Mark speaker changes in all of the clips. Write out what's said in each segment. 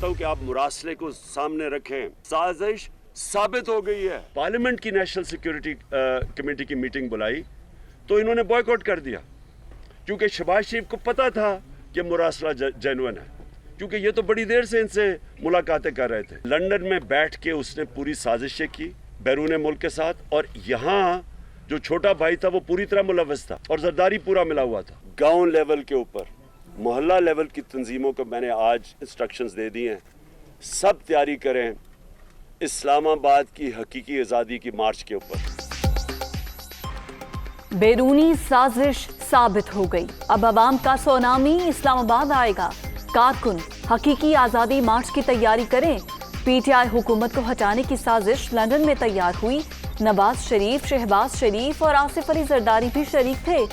Speaker 1: चाहता हूं कि आप मुरासले को सामने रखें। साजिश साबित हो गई है। पार्लियामेंट की नेशनल सिक्योरिटी कमेटी की मीटिंग बुलाई तो इन्होंने बॉयकॉट कर दिया, क्योंकि शहबाज शरीफ को पता था कि मुरासला जेन्युइन है, क्योंकि ये तो बड़ी देर से इनसे मुलाकातें कर रहे थे। लंदन में बैठ के उसने पूरी साजिशें की बैरून मुल्क के साथ, और यहाँ जो छोटा भाई था वो पूरी तरह मुलव्वस था और जरदारी पूरा मिला हुआ था। गांव लेवल के ऊपर, मोहल्ला लेवल की तंजीमों को मैंने आज इंस्ट्रक्शंस दे दी हैं, सब तैयारी करें इस्लामाबाद की हकीकी आज़ादी की मार्च के ऊपर।
Speaker 2: बैरूनी साजिश साबित हो गई। अब अवाम का सोनामी इस्लामाबाद आएगा। कारकुन हकीकी आज़ादी मार्च की तैयारी करें। पीटीआई हुकूमत को हटाने की साजिश लंदन में तैयार हुई। नवाज शरीफ, शहबाज शरीफ और आसिफ अली जरदारी भी शरीक थे।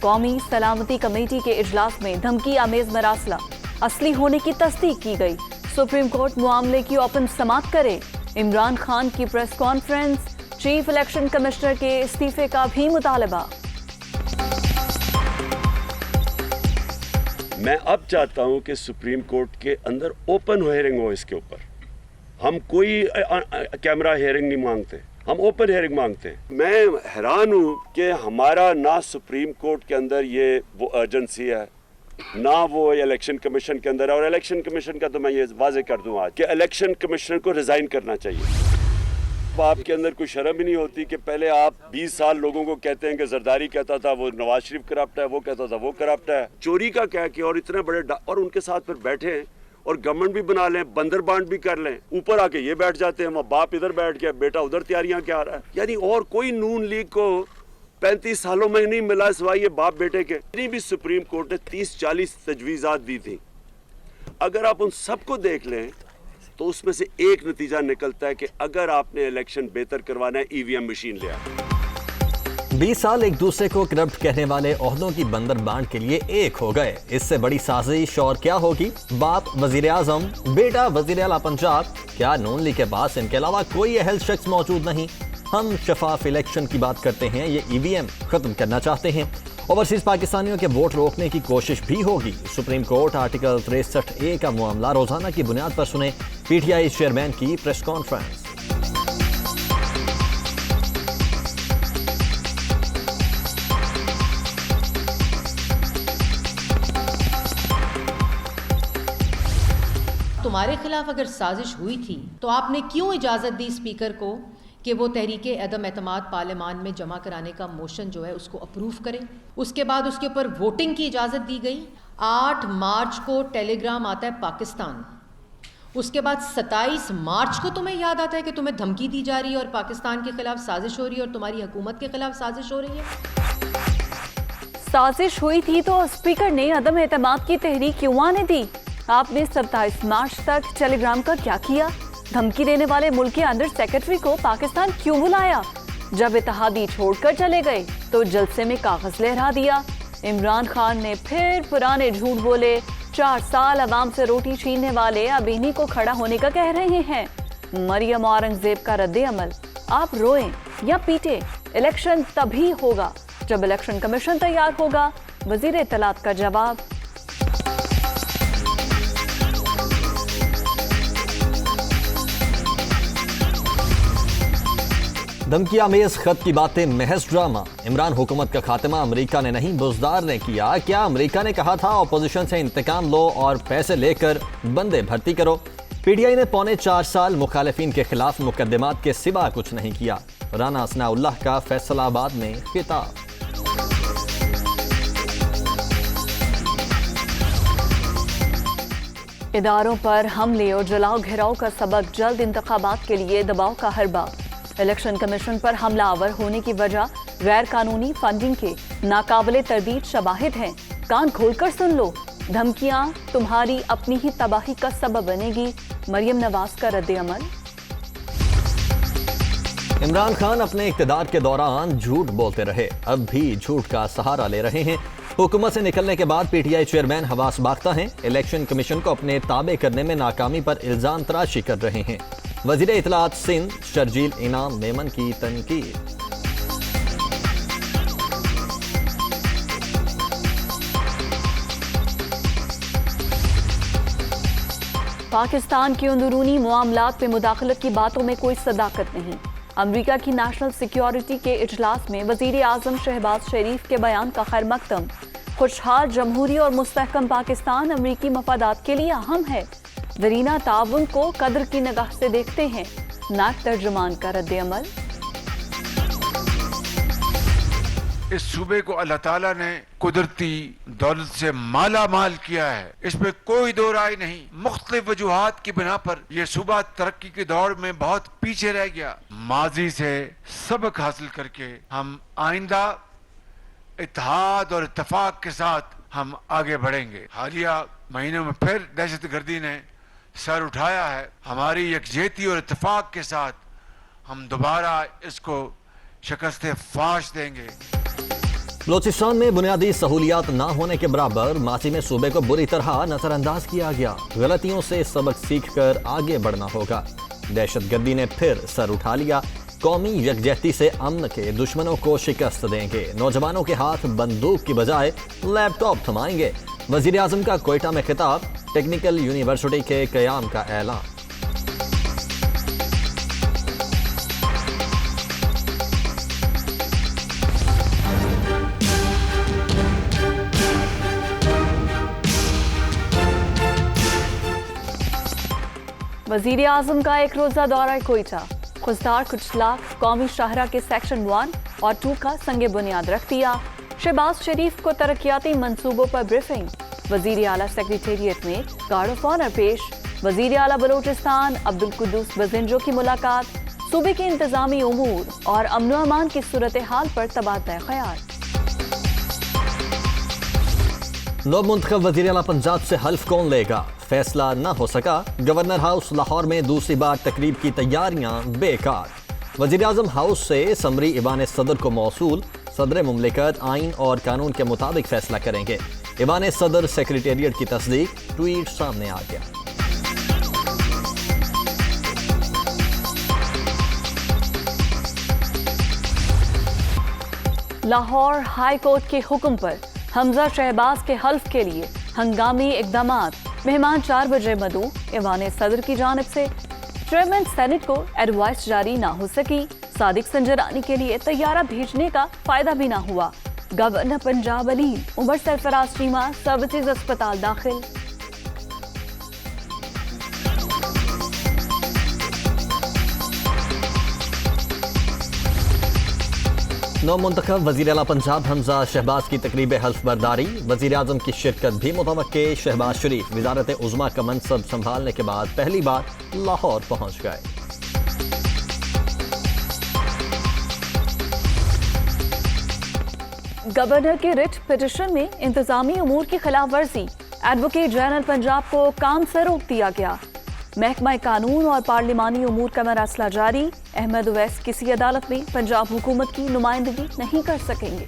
Speaker 2: कौमी सलामती कमेटी के इजलास में धमकी आमेज मरासला असली होने की तस्दीक की गई। सुप्रीम कोर्ट मामले की ओपन समाअत करे। इमरान खान की press conference, chief election commissioner के इस्तीफे का भी मुतालबा।
Speaker 1: मैं अब चाहता हूं कि सुप्रीम कोर्ट के अंदर ओपन हियरिंग हो इसके ऊपर। हम कोई कैमरा हियरिंग नहीं मांगते, हम ओपन हियरिंग मांगते हैं। मैं हैरान हूं कि हमारा ना सुप्रीम कोर्ट के अंदर ये वो अर्जेंसी है, ना वो इलेक्शन कमीशन के अंदर है। और इलेक्शन कमीशन का तो मैं ये वाजे कर दूं आज कि इलेक्शन कमिश्नर को रिजाइन करना चाहिए। आपके अंदर कोई शर्म ही नहीं होती कि पहले आप 20 साल लोगों को कहते हैं कि जरदारी कहता था वो नवाज शरीफ करप्ट है, वो कहता था वो करप्ट है। चोरी का कह के और इतने बड़े और उनके साथ फिर बैठे हैं और गवर्नमेंट भी बना लें, बंदर बांट भी कर लें, ऊपर आके ये बैठ जाते हैं, वहाँ बाप इधर बैठ गया, बेटा उधर तैयारियां क्या रहा है। यानी और कोई नून लीग को 35 सालों में नहीं मिला सिवाय ये बाप बेटे के। इतनी भी सुप्रीम कोर्ट ने 30-40 तजवीज़ात दी थी। अगर आप उन सबको देख लें तो उसमें से एक नतीजा निकलता है कि अगर आपने इलेक्शन बेहतर करवाना है, ईवीएम मशीन ले आओ।
Speaker 3: 20 साल एक दूसरे को करप्ट कहने वाले ओहदों की बंदर बांट के लिए एक हो गए। इससे बड़ी साजिश और क्या होगी? बाप वजीर आजम, बेटा वजीर आला पंजाब। क्या नून लीग के पास इनके अलावा कोई अहल शख्स मौजूद नहीं? हम शफाफ इलेक्शन की बात करते हैं, ये ईवीएम खत्म करना चाहते हैं। ओवरसीज पाकिस्तानियों के वोट रोकने की कोशिश भी होगी। सुप्रीम कोर्ट आर्टिकल 63A का मामला रोजाना की बुनियाद पर सुने। पीटीआई चेयरमैन की प्रेस कॉन्फ्रेंस।
Speaker 4: तुम्हारे खिलाफ अगर साजिश हुई थी तो आपने क्यों इजाज़त दी स्पीकर को कि वो तहरीके अदम एतमाद पार्लियामान में जमा कराने का मोशन जो है उसको अप्रूव करें? उसके बाद उसके ऊपर वोटिंग की इजाज़त दी गई। 8 मार्च को टेलीग्राम आता है पाकिस्तान। उसके बाद 27 मार्च को तुम्हें याद आता है कि तुम्हें धमकी दी जा रही है और पाकिस्तान के खिलाफ साजिश हो रही है और तुम्हारी हुकूमत के खिलाफ साजिश हो रही है।
Speaker 2: साजिश हुई थी तो स्पीकर ने अदम एतमाद की तहरीक क्यों आने दी? आपने 27 मार्च तक टेलीग्राम का क्या किया? धमकी देने वाले मुल्क के अंदर सेक्रेटरी को पाकिस्तान क्यों बुलाया? जब इत्तेहादी छोड़कर चले गए तो जलसे में कागज लहरा दिया। इमरान खान ने फिर पुराने झूठ बोले। 4 साल अवाम से रोटी छीनने वाले अब इन्हीं को खड़ा होने का कह रहे हैं। मरियम औरंगजेब का रद्दे अमल। आप रोएं या पीटे, इलेक्शन तभी होगा जब इलेक्शन कमीशन तैयार होगा। वजीर इत्तलात का जवाब।
Speaker 3: धमकी आमेज खत की बातें महज ड्रामा। इमरान हुकूमत का खात्मा अमेरिका ने नहीं बुज़दार ने किया। क्या अमेरिका ने कहा था अपोजिशन से इंतकाम लो और पैसे लेकर बंदे भर्ती करो? पीटीआई ने 4.25 साल मुखालिफिन के खिलाफ मुकदमात के सिवा कुछ नहीं किया। राना सनाउल्लाह का फैसलाबाद में खिताब।
Speaker 2: इदारों पर हमले और जलाओ घेराव का सबक जल्द इंतखाबात के लिए दबाव का हरबा। इलेक्शन कमीशन पर हमलावर होने की वजह गैर कानूनी फंडिंग के नाकाबिले तरदीद शवाहिद हैं। कान खोलकर सुन लो। धमकियां तुम्हारी अपनी ही तबाही का सबब बनेगी। मरियम नवाज का रद्द अमल।
Speaker 3: इमरान खान अपने इक़्तिदार के दौरान झूठ बोलते रहे, अब भी झूठ का सहारा ले रहे हैं। हुकूमत से निकलने के बाद पीटीआई चेयरमैन हवास बाख्ता हैं। इलेक्शन कमीशन को अपने ताबे करने में नाकामी पर इल्जाम तराशी कर रहे हैं। वज़ीर इत्तलात सिंध शर्जील इनाम मेमन की तनकीद।
Speaker 2: पाकिस्तान के अंदरूनी मामलात में मुदाखलत की बातों में कोई सदाकत नहीं। अमेरिका की नेशनल सिक्योरिटी के इजलास में वजीर आजम शहबाज शरीफ के बयान का खैर मकदम। खुशहाल जमहूरी और मुस्तहकम पाकिस्तान अमरीकी मफादात के लिए अहम है। दरीना ताउन को कदर की निगाह से देखते हैं। नायब तर्जुमान का रद्द अमल।
Speaker 5: इस सूबे को अल्लाह ताला ने कुदरती दौलत से माला माल किया है, इसमें कोई दो राय नहीं। मुख्तलिफ वजूहात की बिना पर यह सूबा तरक्की की दौड़ में बहुत पीछे रह गया। माजी से सबक हासिल करके हम आइंदा इत्तेहाद और इत्तेफाक के साथ हम आगे बढ़ेंगे। हालिया महीनों में फिर दहशत गर्दी ने सर उठाया है। हमारी यकजहती और इत्तेफाक के साथ हम दोबारा इसको शिकस्त फाश देंगे।
Speaker 3: बलोचिस्तान में बुनियादी सहूलियात ना होने के बराबर माची में सूबे को बुरी तरह नजरअंदाज किया गया। गलतियों से सबक सीखकर आगे बढ़ना होगा। दहशतगर्दी ने फिर सर उठा लिया। कौमी यकजहती से अमन के दुश्मनों को शिकस्त देंगे। नौजवानों के हाथ बंदूक की बजाय लैपटॉप थमाएंगे। वजीर आजम का कोयटा में खिताब। टेक्निकल यूनिवर्सिटी के कयाम का ऐलान।
Speaker 2: वजीर आजम का एक रोजा दौरा कोयटा। खुजदार कुछ लाख कौमी शाहरा के सेक्शन 1 और 2 का संगे बुनियाद रख दिया। शहबाज शरीफ को तरक्याती मंसूबों पर ब्रीफिंग। वजीर आला सेक्रेटेरिएट में गार्ड ऑफ ऑनर पेश। वजीर आला बलोचिस्तान अब्दुल कुद्दूस बजिंजो की मुलाकात। सूबे के इंतजामी उमूर और अमन व अमान की सूरत हाल पर तबादला ख्याल।
Speaker 3: नौ मुंतखब वजीर आला पंजाब से हल्फ कौन लेगा, फैसला न हो सका। गवर्नर हाउस लाहौर में दूसरी बार तकरीब की तैयारियां बेकार। वजीर आजम हाउस से समरी ईवान सदर को मौसूल। सदर मुमलिकत आइन और कानून के मुताबिक फैसला करेंगे। ईवान सदर सेक्रेटेरिएट की तस्दीक। ट्वीट सामने आ गया।
Speaker 2: लाहौर हाई कोर्ट के हुक्म पर हमजा शहबाज के हल्फ के लिए हंगामी इकदामात। मेहमान 4 बजे मदऊ। ईवान सदर की जानिब से चेयरमैन सेनेट को एडवाइस जारी ना हो सकी। सादिक संजरानी के लिए तैयारा भेजने का फायदा भी ना हुआ। गवर्नर पंजाब अली उमर सरफराज चीमा सर्विसेज अस्पताल दाखिल।
Speaker 3: नौ मुंतखब वजीर आला पंजाब हमजा शहबाज की तकरीब हल्फ बरदारी। वजीर आजम की शिरकत भी मुतवक्के। शहबाज शरीफ वजारत उज़्मा का मनसब संभालने के बाद पहली बार लाहौर पहुंच गए।
Speaker 2: गवर्नर के रिट पिटिशन में इंतजामी उमूर की खिलाफ वर्जी। एडवोकेट जनरल पंजाब को काम से रोक दिया गया। महकमा कानून और पार्लिमानी उमूर का मरासला जारी। अहमद उवैस किसी अदालत में पंजाब हुकूमत की नुमाइंदगी नहीं कर सकेंगे।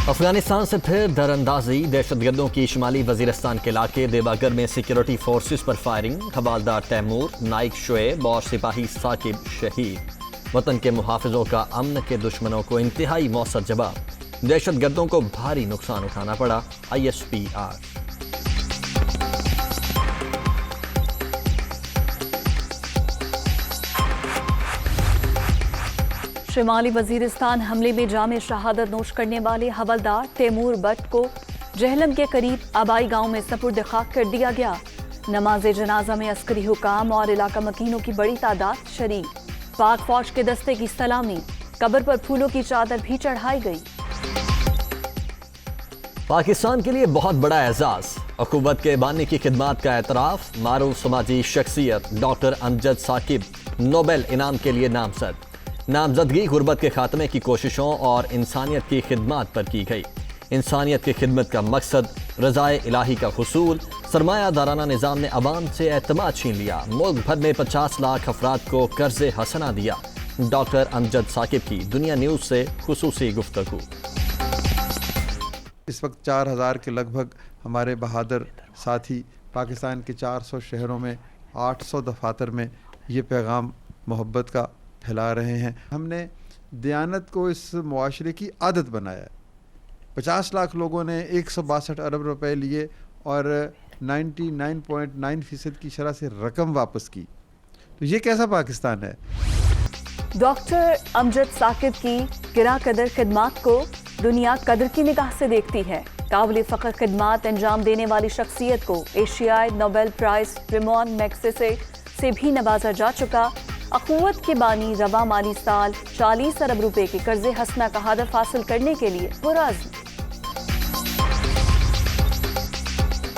Speaker 3: अफगानिस्तान से फिर दरअंदाजी। दहशतगर्दों की शुमाली वजीरिस्तान के इलाके देवागर में सिक्योरिटी फोर्सेस पर फायरिंग। हवालदार तैमूर, नाइक शुएब और सिपाही साकिब शहीद। वतन के मुहाफिजों का अमन के दुश्मनों को इंतहाई मौसर जवाब। दहशतगर्दों को भारी नुकसान उठाना पड़ा। ISPR।
Speaker 2: शिमाली वजीरिस्तान हमले में जामे शहादत नोश करने वाले हवलदार तैमूर बट को जहलम के करीब आबाई गांव में सपुर्द खाक कर दिया गया। नमाज जनाजा में अस्करी हुकाम और इलाका मकीनों की बड़ी तादाद शरीक। पाक फौज के दस्ते की सलामी। कब्र पर फूलों की चादर भी चढ़ाई गई।
Speaker 3: पाकिस्तान के लिए बहुत बड़ा एजाज। अखुबत के बानी की खिदमात का एतराफ। मारूफ समाजी शख्सियत डॉक्टर अमजद साकिब नोबेल इनाम के लिए नामजद। नामजदगी गुर्बत के खात्मे की कोशिशों और इंसानियत की खिदमत पर की गई। इंसानियत की खिदमत का मकसद रज़ाए इलाही का हुसूल। सरमाया दाराना निज़ाम ने अवाम से एतमाद छीन लिया। मुल्क भर में 50 लाख अफराद को कर्ज हसना दिया। डॉक्टर अमजद साकिब की दुनिया न्यूज़ से खुसूसी गुफ्तगू।
Speaker 6: इस वक्त 4000 के लगभग हमारे बहादुर साथी पाकिस्तान के 400 शहरों में 800 दफातर में ये पैगाम मोहब्बत का फैला रहे हैं। हमने दयानत को इस मुआशरे की आदत बनाया है। 50 लाख लोगों ने 162 अरब रुपए लिए और 99.9% की शरह से रकम वापस की। तो ये कैसा पाकिस्तान है?
Speaker 2: डॉक्टर अमजद साकिब की गिरा कदर खिदमात को दुनिया कदर की निगाह से देखती है। काबिल फ़ख्र खिदमात अंजाम देने वाली शख्सियत को एशियाई नोबेल प्राइज रेमोन मैग्सेसे से भी नवाजा जा चुका। अखुवत के बानी रवा माली साल 40 अरब रुपए के कर्ज हसना का हदफ हासिल करने के लिए पुरअज़्म।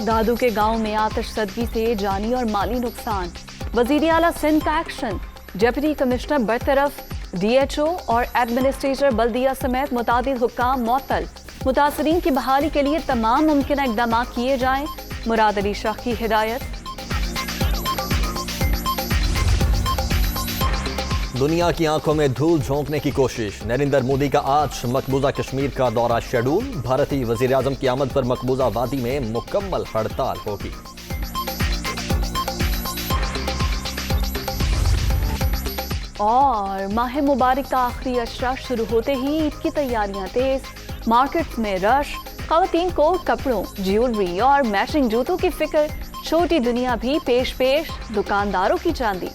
Speaker 2: दादू के गांव में आतिशज़दगी से जानी और माली नुकसान, वज़ीर आला सिंध का एक्शन, डिप्टी कमिश्नर बरतरफ, DHO और एडमिनिस्ट्रेटर बल्दिया समेत मुतादिद हुक्काम मुअत्तल। मुतासरीन की बहाली के लिए तमाम मुमकिन इक़दाम किए जाएं, मुराद अली शाह की हिदायत।
Speaker 3: दुनिया की आंखों में धूल झोंकने की कोशिश। नरेंद्र मोदी का आज मकबूजा कश्मीर का दौरा शेड्यूल। भारतीय वजीर आजम की आमद पर मकबूजा वादी में मुकम्मल हड़ताल होगी।
Speaker 2: और माह मुबारक का आखिरी अशरा शुरू होते ही ईद की तैयारियां तेज, मार्केट में रश, खवातीन को कपड़ों, ज्वेलरी और मैचिंग जूतों की फिक्र, छोटी दुनिया भी पेश दुकानदारों की चांदी।